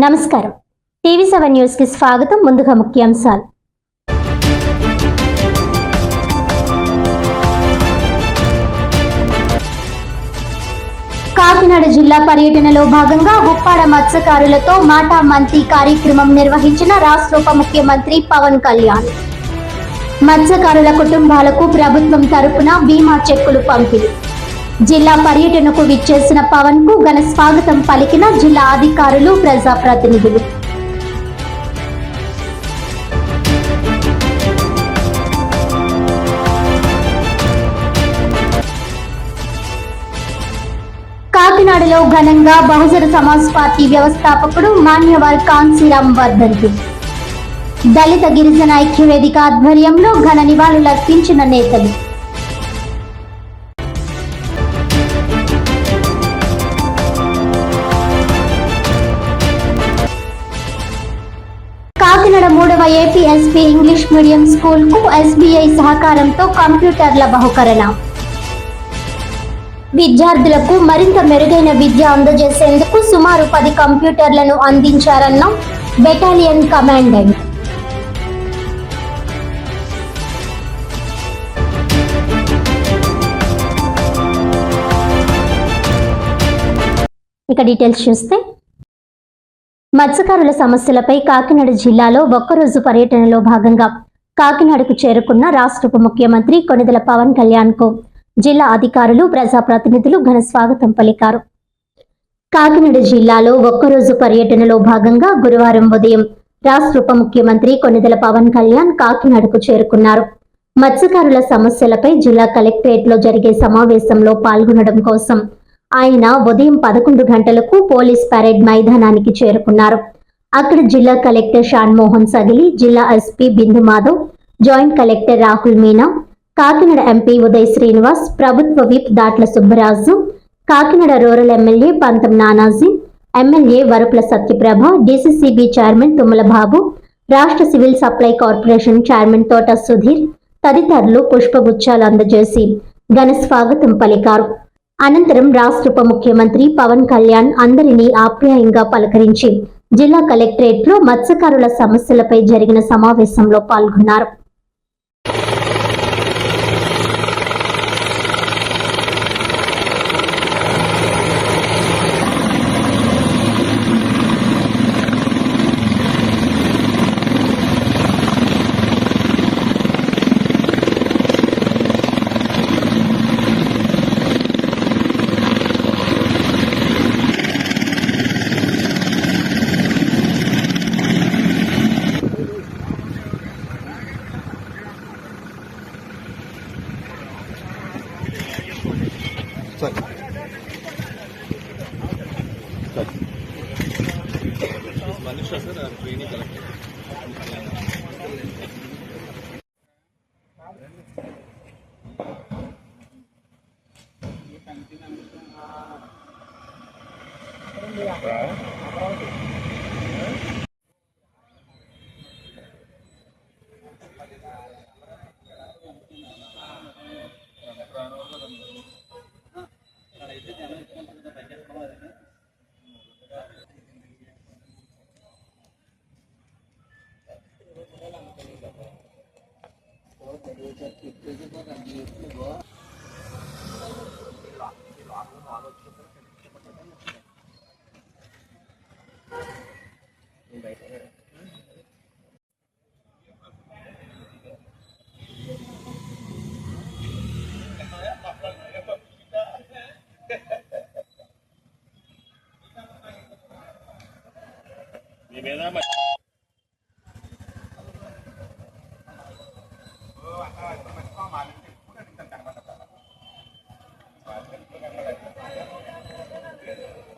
నమస్కారం. టీవీ7 న్యూస్ కి స్వాగతం. ముందుగా ముఖ్యాంశాలు. కాకినాడ జిల్లా పర్యటనలో భాగంగా ఉప్పాడ మత్స్యకారులతో మాటా మంతి కార్యక్రమం నిర్వహించిన రాష్ట్ర ఉప ముఖ్యమంత్రి పవన్ కళ్యాణ్. మత్స్యకారుల కుటుంబాలకు ప్రభుత్వం తరపున బీమా చెక్కులు పంపిణీ. జిల్లా పర్యటనకు విచ్చేసిన పవన్ కు ఘన స్వాగతం పలికిన జిల్లా అధికారులు, ప్రజాప్రతినిధులు. కాకినాడలో ఘనంగా బహుజన సమాజ్ పార్టీ వ్యవస్థాపకుడు మాన్యవర్ కాన్సీరామ్ వర్ధంతి. దళిత గిరిజన ఐక్యవేదిక ఆధ్వర్యంలో ఘన నివాళులర్పించిన నేతలు. కాకినాడ 3వ AP SP English medium school కు ఎస్బీఐ సహకారంతో కంప్యూటర్ల బహుకరణ. విద్యార్థులకు మరింత మెరుగైన విద్య అందజేసేందుకు సుమారు 10 కంప్యూటర్లను అందించారన్న బెటాలియన్ కమాండెంట్. ఇక డీటెయిల్స్ చూస్తే, మత్స్యకారుల సమస్యలపై కాకినాడ జిల్లాలో ఒక్కరోజు పర్యటనలో భాగంగా కాకినాడకు చేరుకున్న రాష్ట్ర ఉప ముఖ్యమంత్రి కొణిదెల పవన్ కళ్యాణ్ కు జిల్లా అధికారులు, ప్రజాప్రతినిధులు ఘన స్వాగతం పలికారు. కాకినాడ జిల్లాలో ఒక్కరోజు పర్యటనలో భాగంగా గురువారం ఉదయం రాష్ట్ర ఉప ముఖ్యమంత్రి కొణిదెల పవన్ కళ్యాణ్ కాకినాడకు చేరుకున్నారు. మత్స్యకారుల సమస్యలపై జిల్లా కలెక్టరేట్ లో జరిగే సమావేశంలో పాల్గొనడం కోసం ఆయన ఉదయం 11 గంటలకు పోలీస్ పరేడ్ మైదానానికి చేరుకున్నారు. అక్కడ జిల్లా కలెక్టర్ షాన్మోహన్ సగిలి, జిల్లా SP Bindu Madhav, joint collector Rahul Meena, Kakinada MP Uday Srinivas, ప్రభుత్వ whip Datla Subbaraju, Kakinada rural MLA Pantham Nanaji, MLA Varupula Satyaprabha, DCCB chairman Tummala Babu, రాష్ట్ర సివిల్ సప్లై కార్పొరేషన్ చైర్మన్ తోట సుధీర్ తదితరులు పుష్పగుచ్చాలు అందజేసి ఘన స్వాగతం పలికారు. అనంతరం రాష్ట్ర ఉప ముఖ్యమంత్రి పవన్ కళ్యాణ్ అందరినీ ఆప్యాయంగా పలకరించి జిల్లా కలెక్టరేట్ లో మత్స్యకారుల సమస్యలపై జరిగిన సమావేశంలో పాల్గొన్నారు.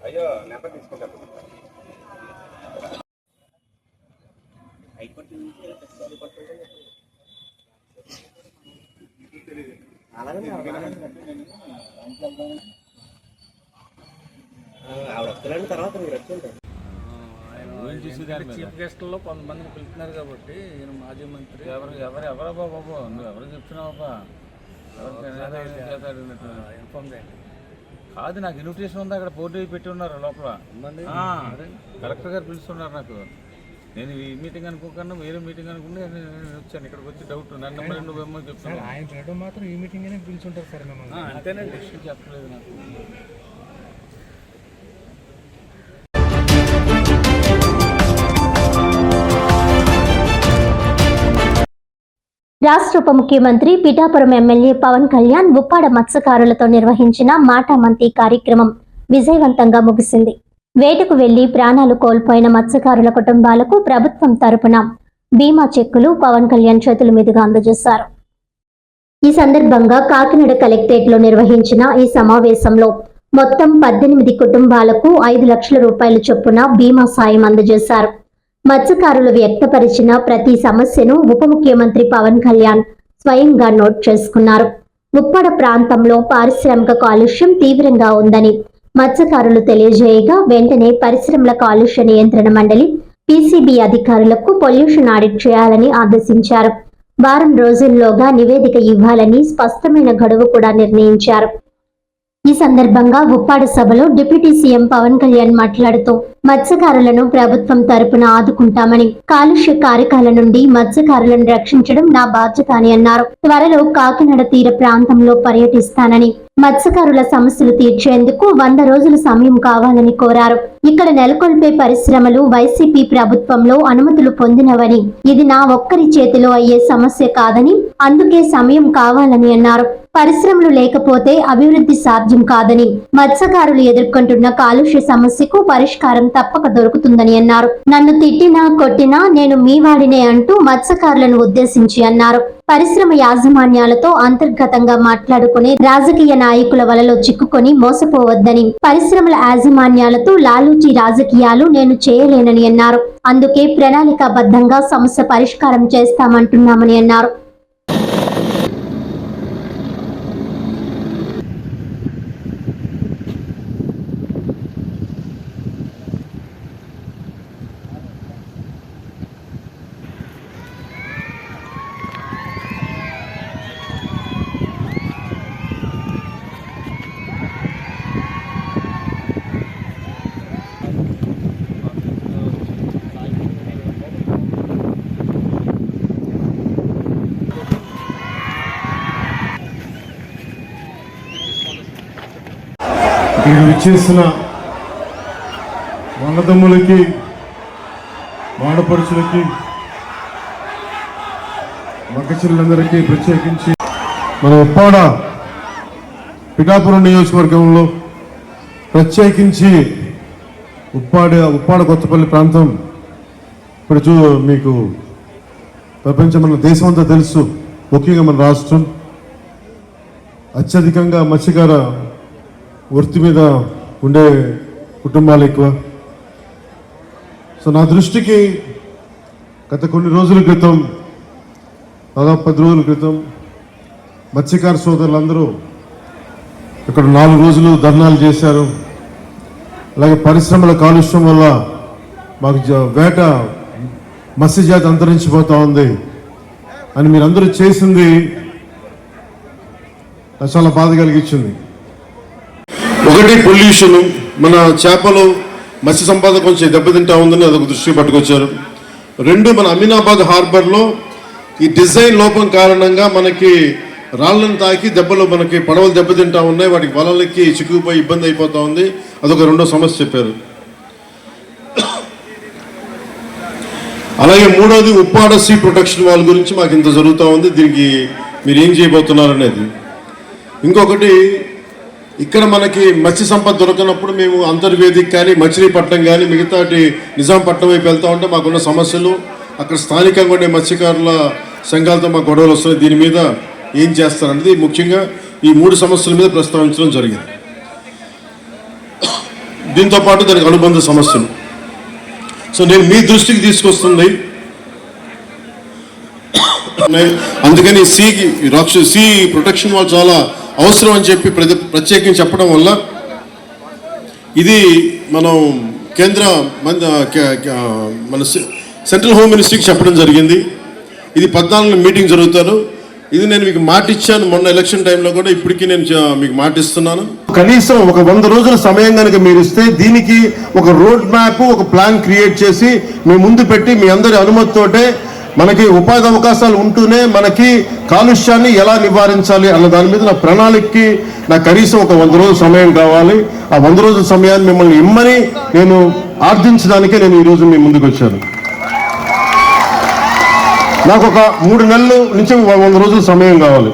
అయ్యో నెంబర్ తీసుకుంటాను. ఆవిడ వస్తున్నాను తర్వాత మీరు వచ్చుంటారు. చీఫ్ గెస్ట్లో కొంతమందిని పిలుస్తున్నారు కాబట్టి ఈయన మాజీ మంత్రి ఎవరో బాబు నువ్వు ఎవరు చెప్తున్నావు ఇన్ఫార్మ్ చేయండి. కాదు, నాకు ఇన్విటేషన్ ఉంది, అక్కడ పోటీ పెట్టి ఉన్నారు లోపల. కలెక్టర్ గారు పిలుస్తున్నారు నాకు. నేను ఈ మీటింగ్ అనుకోకుండా వేరే మీటింగ్ అనుకుంటే నేను వచ్చాను. ఇక్కడికి వచ్చి డౌట్ నన్ను మరి నువ్వేమో చెప్తాను. ఆయన పిలవడం మాత్రం ఈ మీటింగ్ పిలుచుంటారు సార్ మిమ్మల్ని. అంతేనండి, చెప్పలేదు నాకు. రాష్ట్ర ఉప ముఖ్యమంత్రి పిఠాపురం ఎమ్మెల్యే పవన్ కళ్యాణ్ ఉప్పాడ మత్స్యకారులతో నిర్వహించిన మాటామంతి కార్యక్రమం విజయవంతంగా ముగిసింది. వేటకు వెళ్లి ప్రాణాలు కోల్పోయిన మత్స్యకారుల కుటుంబాలకు ప్రభుత్వం తరపున బీమా చెక్కులు పవన్ కళ్యాణ్ చేతుల మీదుగా అందజేశారు. ఈ సందర్భంగా కాకినాడ కలెక్టరేట్ లో నిర్వహించిన ఈ సమావేశంలో మొత్తం 18 కుటుంబాలకు 5 లక్షల రూపాయల చొప్పున బీమా సాయం అందజేశారు. మత్స్యకారులు వ్యక్తపరిచిన ప్రతి సమస్యను ఉప ముఖ్యమంత్రి పవన్ కళ్యాణ్ స్వయంగా నోట్ చేసుకున్నారు. ఉప్పాడ ప్రాంతంలో పారిశ్రామిక కాలుష్యం తీవ్రంగా ఉందని మత్స్యకారులు తెలియజేయగా వెంటనే పరిశ్రమల కాలుష్య నియంత్రణ మండలి పీసీబీ అధికారులకు పొల్యూషన్ ఆడిట్ చేయాలని ఆదేశించారు. వారం రోజుల్లోగా నివేదిక ఇవ్వాలని స్పష్టమైన గడువు కూడా నిర్ణయించారు. ఈ సందర్భంగా ఉప్పాడ సభలో డిప్యూటీ సీఎం పవన్ కళ్యాణ్ మాట్లాడుతూ మత్స్యకారులను ప్రభుత్వం తరపున ఆదుకుంటామని, కాలుష్య కారకాల నుండి మత్స్యకారులను రక్షించడం నా బాధ్యత అని అన్నారు. త్వరలో కాకినాడ తీర ప్రాంతంలో పర్యటిస్తానని, మత్స్యకారుల సమస్యలు తీర్చేందుకు 100 రోజుల సమయం కావాలని కోరారు. ఇక్కడ నెలకొల్పే పరిశ్రమలు వైసీపీ ప్రభుత్వంలో అనుమతులు పొందినవని, ఇది నా ఒక్కరి చేతిలో అయ్యే సమస్య కాదని, అందుకే సమయం కావాలని అన్నారు. పరిశ్రమలు లేకపోతే అభివృద్ధి సాధ్యం కాదని, మత్స్యకారులు ఎదుర్కొంటున్న కాలుష్య సమస్యకు పరిష్కారం తప్పక దొరుకుతుందని అన్నారు. నన్ను తిట్టినా కొట్టినా నేను మీ వాడినే అంటూ మత్స్యకారులను ఉద్దేశించి అన్నారు. పరిశ్రమ యాజమాన్యాలతో అంతర్గతంగా మాట్లాడుకునే రాజకీయ నాయకుల వలలో చిక్కుకొని మోసపోవద్దని, పరిశ్రమల యాజమాన్యాలతో లాలూచి రాజకీయాలు నేను చేయలేనని అన్నారు. అందుకే ప్రణాళికాబద్ధంగా సమస్య పరిష్కారం చేస్తామంటున్నామని అన్నారు. ఇక్కడ విచ్చేసిన వంగదమ్ములకి, మాడపరుచులకి, మగచిల్లందరికీ ప్రత్యేకించి మన ఉప్పాడ పిఠాపురం నియోజకవర్గంలో ప్రత్యేకించి ఉప్పాడ కొత్తపల్లి ప్రాంతం ఇప్పుడు మీకు ప్రపంచం, మన దేశం అంతా తెలుసు. ముఖ్యంగా మన రాష్ట్రం అత్యధికంగా మత్స్యకార వృత్తి మీద ఉండే కుటుంబాలు ఎక్కువ. సో నా దృష్టికి గత కొన్ని రోజుల క్రితం, దాదాపు 10 రోజుల క్రితం మత్స్యకార సోదరులందరూ ఇక్కడ 4 రోజులు ధర్నాలు చేశారు. అలాగే పరిశ్రమల కాలుష్యం వల్ల మాకు వేట మత్స్యజాతి అంతరించిపోతూ ఉంది అని మీరందరూ చేసింది నాకు చాలా బాధ కలిగించింది. ఒకటి పొల్యూషన్, మన చేపలు మత్స్య సంపద కొంచెం దెబ్బతింటా ఉందని అదొక దృష్టి పట్టుకొచ్చారు. 2, మన అమీనాబాద్ హార్బర్లో ఈ డిజైన్ లోపం కారణంగా మనకి రాళ్ళను తాకి దెబ్బలు, మనకి పడవలు దెబ్బతింటా ఉన్నాయి, వాటికి వలలకి చిక్కుకుపోయి ఇబ్బంది అయిపోతా ఉంది. అదొక 2వ సమస్య చెప్పారు. అలాగే 3వది ఉప్పాడ సీ ప్రొటెక్షన్ వాల్ గురించి మాకు ఇంత జరుగుతూ ఉంది, దీనికి మీరు ఏం చేయబోతున్నారు అనేది. ఇంకొకటి, ఇక్కడ మనకి మత్స్య సంపద దొరకనప్పుడు మేము అంతర్వేదికి కానీ, మచిలీపట్నం కానీ, మిగతాటి నిజాంపట్నం వైపు వెళ్తూ ఉంటే మాకున్న సమస్యలు, అక్కడ స్థానికంగా ఉండే మత్స్యకారుల సంఘాలతో మాకు గొడవలు వస్తున్నాయి. దీని మీద ఏం చేస్తారనేది ముఖ్యంగా ఈ 3 సమస్యల మీద ప్రస్తావించడం జరిగింది. దీంతోపాటు దానికి అనుబంధ సమస్యలు. సో నేను మీ దృష్టికి తీసుకొస్తుంది, అందుకని సీ ప్రొటెక్షన్ వాల్ చాలా అవసరం అని చెప్పి ప్రత్యేకించి చెప్పడం వల్ల ఇది మనం మన సెంట్రల్ హోమ్ మినిస్ట్రీకి చెప్పడం జరిగింది. ఇది 14 మీటింగ్ జరుగుతారు. ఇది నేను మీకు మాట ఇచ్చాను మొన్న ఎలక్షన్ టైంలో కూడా, ఇప్పటికీ నేను మీకు మాట ఇస్తున్నాను. కనీసం ఒక 100 రోజుల సమయం కనుక మీరు ఇస్తే దీనికి ఒక రోడ్ మ్యాప్, ఒక ప్లాన్ క్రియేట్ చేసి మీ ముందు పెట్టి మీ అందరి అనుమతితోటే మనకి ఉపాధి అవకాశాలు ఉంటూనే మనకి కాలుష్యాన్ని ఎలా నివారించాలి అన్న దాని మీద నా ప్రణాళికకి నాకు కనీసం ఒక 100 రోజుల సమయం కావాలి. ఆ 100 రోజుల సమయాన్ని మిమ్మల్ని ఇమ్మని నేను ఆర్థించడానికే నేను ఈరోజు మీ ముందుకు వచ్చాను. నాకు ఒక 3 నెలల నుంచి 100 రోజుల సమయం కావాలి.